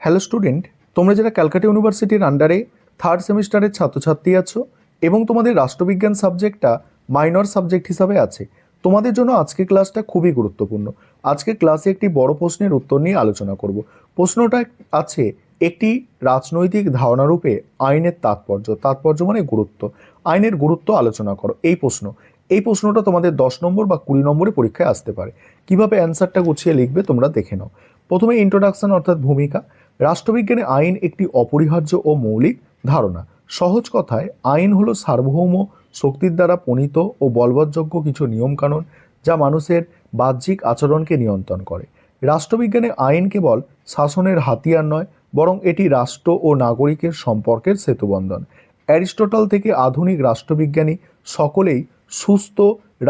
Hello student, তোমরা যারা ক্যালকাটা ইউনিভার্সিটির আন্ডারে থার্ড সেমিস্টারের ছাত্রছাত্রী আছো এবং তোমাদের রাষ্ট্রবিজ্ঞান সাবজেক্টটা মাইনর সাবজেক্ট হিসাবে আছে, তোমাদের জন্য আজকের ক্লাসটা খুবই গুরুত্বপূর্ণ। আজকের ক্লাসে একটি বড় প্রশ্নের উত্তর নিয়ে আলোচনা করব। প্রশ্নটা আছে, একটি রাজনৈতিক ধারণারূপে আইনের তাৎপর্য মানে গুরুত্ব, আইনের গুরুত্ব আলোচনা করো। এই প্রশ্নটা তোমাদের 10 নম্বর বা 20 নম্বরে পরীক্ষায় আসতে পারে। কিভাবে অ্যান্সারটা গুছিয়ে লিখবে তোমরা দেখে নাও। প্রথমে ইন্ট্রোডাকশন অর্থাৎ ভূমিকা। রাষ্ট্রবিজ্ঞানে আইন একটি অপরিহার্য ও মৌলিক ধারণা। সহজ কথায় আইন হলো সার্বভৌম শক্তির দ্বারা প্রণীত ও বলবৎযোগ্য কিছু নিয়মকানুন যা মানুষের বাহ্যিক আচরণকে নিয়ন্ত্রণ করে। রাষ্ট্রবিজ্ঞানে আইন কেবল শাসনের হাতিয়ার নয়, বরং এটি রাষ্ট্র ও নাগরিকের সম্পর্কের সেতুবন্ধন। অ্যারিস্টটল থেকে আধুনিক রাষ্ট্রবিজ্ঞানী সকলেই সুস্থ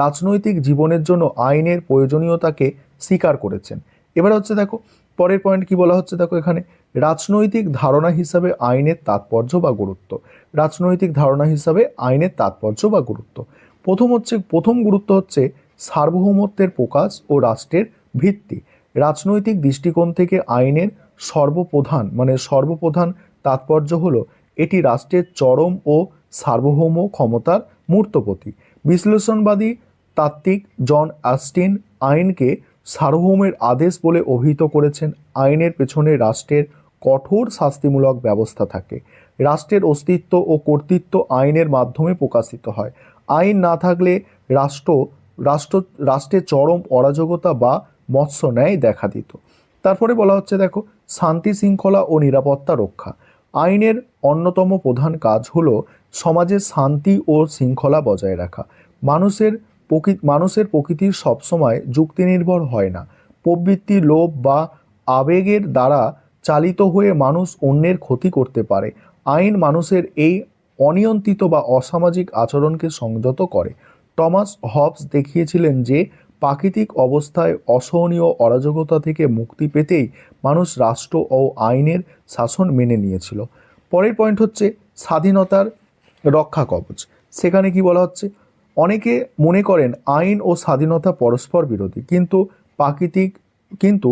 রাজনৈতিক জীবনের জন্য আইনের প্রয়োজনীয়তাকে স্বীকার করেছেন। এবার হচ্ছে দেখো পরের পয়েন্ট কি বলা হচ্ছে, দেখো এখানে রাজনৈতিক ধারণা হিসাবে আইনের তাৎপর্য বা গুরুত্ব। রাজনৈতিক ধারণা হিসাবে আইনের তাৎপর্য বা গুরুত্ব প্রথম গুরুত্ব হচ্ছে সার্বভৌমত্বের প্রকাশ ও রাষ্ট্রের ভিত্তি। রাজনৈতিক দৃষ্টিকোণ থেকে আইনের সর্বপ্রধান তাৎপর্য হলো এটি রাষ্ট্রের চরম ও সার্বভৌম ক্ষমতার মূর্ত প্রতীক। বিশ্লেষণবাদী তাত্ত্বিক জন অস্টিন আইনকে সার্বভৌমের আদেশ বলে অভিহিত করেছেন। আইনের পেছনে রাষ্ট্রের কঠোর শাস্তিমূলক ব্যবস্থা থাকে। রাষ্ট্রের অস্তিত্ব ও কর্তৃত্ব আইনের মাধ্যমে প্রকাশিত হয়। আইন না থাকলে রাষ্ট্রের চরম অরাজকতা বা মৎস্য ন্যায় দেখা দিত। তারপরে বলা হচ্ছে দেখো শান্তি শৃঙ্খলা ও নিরাপত্তা রক্ষা। আইনের অন্যতম প্রধান কাজ হলো সমাজের শান্তি ও শৃঙ্খলা বজায় রাখা। মানুষের প্রকৃতি সবসময় যুক্তি নির্ভর হয় না। প্রবৃত্তি, লোভ বা আবেগের দ্বারা চালিত হয়ে মানুষ অন্যের ক্ষতি করতে পারে। আইন মানুষের এই অনিয়ন্ত্রিত বা অসামাজিক আচরণকে সংযত করে। টমাস হবস দেখিয়েছিলেন যে প্রাকৃতিক অবস্থায় অসহনীয় অরাজকতা থেকে মুক্তি পেতেই মানুষ রাষ্ট্র ও আইনের শাসন মেনে নিয়েছিল। পরের পয়েন্ট হচ্ছে স্বাধীনতার রক্ষা কবচ। সেখানে কি বলা হচ্ছে, অনেকে মনে করেন আইন ও স্বাধীনতা পরস্পর বিরোধী, কিন্তু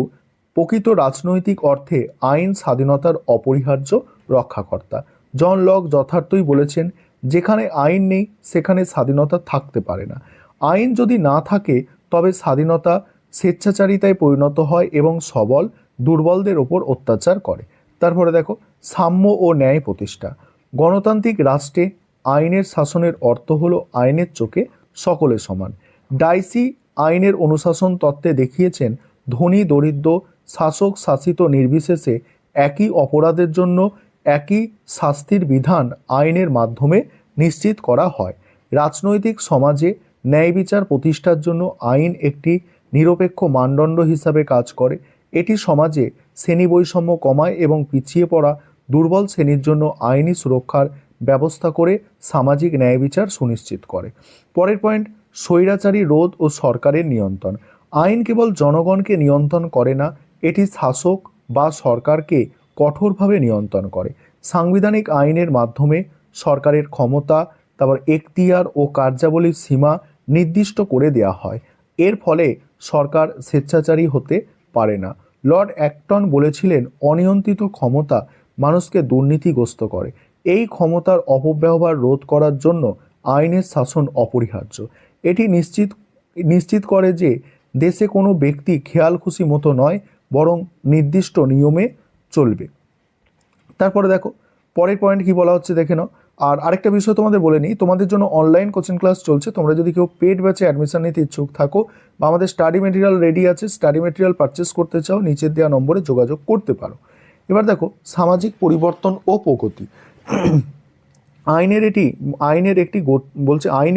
প্রকৃত রাজনৈতিক অর্থে আইন স্বাধীনতার অপরিহার্য রক্ষাকর্তা। জন লক যথার্থই বলেছেন, যেখানে আইন নেই সেখানে স্বাধীনতা থাকতে পারে না। আইন যদি না থাকে তবে স্বাধীনতা স্বেচ্ছাচারিতায় পরিণত হয় এবং সবল দুর্বলদের ওপর অত্যাচার করে। তারপরে দেখো সাম্য ও ন্যায় প্রতিষ্ঠা। গণতান্ত্রিক রাষ্ট্রে আইনের শাসনের অর্থ হলো আইনের চোখে সকলে সমান। ডাইসি আইনের অনুশাসন তত্ত্বে দেখিয়েছেন, ধনী দরিদ্র, শাসক শাসিত নির্বিশেষে একই অপরাধের জন্য একই শাস্তির বিধান আইনের মাধ্যমে নিশ্চিত করা হয়। রাজনৈতিক সমাজে ন্যায় বিচার প্রতিষ্ঠার জন্য আইন একটি নিরপেক্ষ মানদণ্ড হিসাবে কাজ করে। এটি সমাজে শ্রেণী বৈষম্য কমায় এবং পিছিয়ে পড়া দুর্বল শ্রেণীর জন্য আইনি সুরক্ষার ব্যবস্থা করে সামাজিক ন্যায় বিচার সুনিশ্চিত করে। পরের পয়েন্ট, স্বৈরাচারী রোধ ও সরকারের নিয়ন্ত্রণ। আইন কেবল জনগণকে নিয়ন্ত্রণ করে না, এটি শাসক বা সরকারকে কঠোরভাবে নিয়ন্ত্রণ করে। সাংবিধানিক আইনের মাধ্যমে সরকারের ক্ষমতা, তারপর এখতিয়ার ও কার্যাবলীর সীমা নির্দিষ্ট করে দেওয়া হয়। এর ফলে সরকার স্বেচ্ছাচারী হতে পারে না। লর্ড অ্যাক্টন বলেছিলেন, অনিয়ন্ত্রিত ক্ষমতা মানুষকে দুর্নীতিগ্রস্ত করে। এই ক্ষমতার অপব্যবহার রোধ করার জন্য আইনের শাসন অপরিহার্য। এটি নিশ্চিত করে যে দেশে কোনো ব্যক্তি খেয়াল খুশি মতো নয়, বরং নির্দিষ্ট নিয়মে চলবে। তারপরে দেখো পরের পয়েন্ট কি বলা হচ্ছে দেখে নাও। আর আরেকটা বিষয় তোমাদের বলে নিই, তোমাদের জন্য অনলাইন কোচিং ক্লাস চলছে। তোমরা যদি কেউ পেড ব্যাচে অ্যাডমিশন নিতে ইচ্ছুক থাকো বা আমাদের স্টাডি মেটেরিয়াল রেডি আছে, স্টাডি মেটেরিয়াল পারচেস করতে চাও, নিচের দেওয়া নম্বরে যোগাযোগ করতে পারো। এবার দেখো সামাজিক পরিবর্তন ও প্রগতি। আইন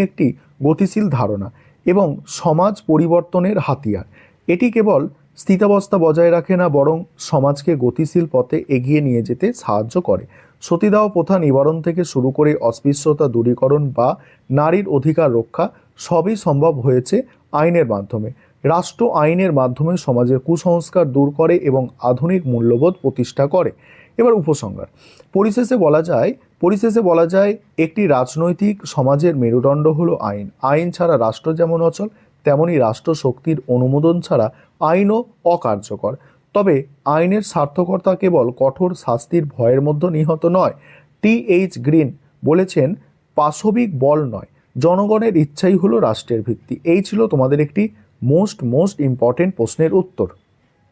একটি গতিশীল ধারণা এবং সমাজ পরিবর্তনের হাতিয়ার। এটি কেবল স্থিতাবস্থা বজায় রাখে না, বরং সমাজকে গতিশীল পথে এগিয়ে নিয়ে যেতে সাহায্য করে। সতীদাহ প্রথা নিবারণ থেকে শুরু করে অস্পৃশ্যতা দূরীকরণ বা নারীর অধিকার রক্ষা সবই সম্ভব হয়েছে আইনের মাধ্যমে। রাষ্ট্র আইনের মাধ্যমে সমাজের কুসংস্কার দূর করে এবং আধুনিক মূল্যবোধ প্রতিষ্ঠা করে। এবার উপসংহার। পরিশেষে বলা যায় একটি রাজনৈতিক সমাজের মেরুদণ্ড হলো আইন। আইন ছাড়া রাষ্ট্র যেমন অচল, তেমনি রাষ্ট্র শক্তির অনুমোদন ছাড়া আইনও অকার্যকর। তবে আইনের সার্থকতা কেবল কঠোর শাস্তির ভয়ের মধ্যে নিহত নয়। টি.এইচ. গ্রিন বলেছেন, পাশবিক বল নয়, জনগণের ইচ্ছাই হলো রাষ্ট্রের ভিত্তি। এই ছিল তোমাদের একটি মোস্ট ইম্পর্টেন্ট প্রশ্নের উত্তর।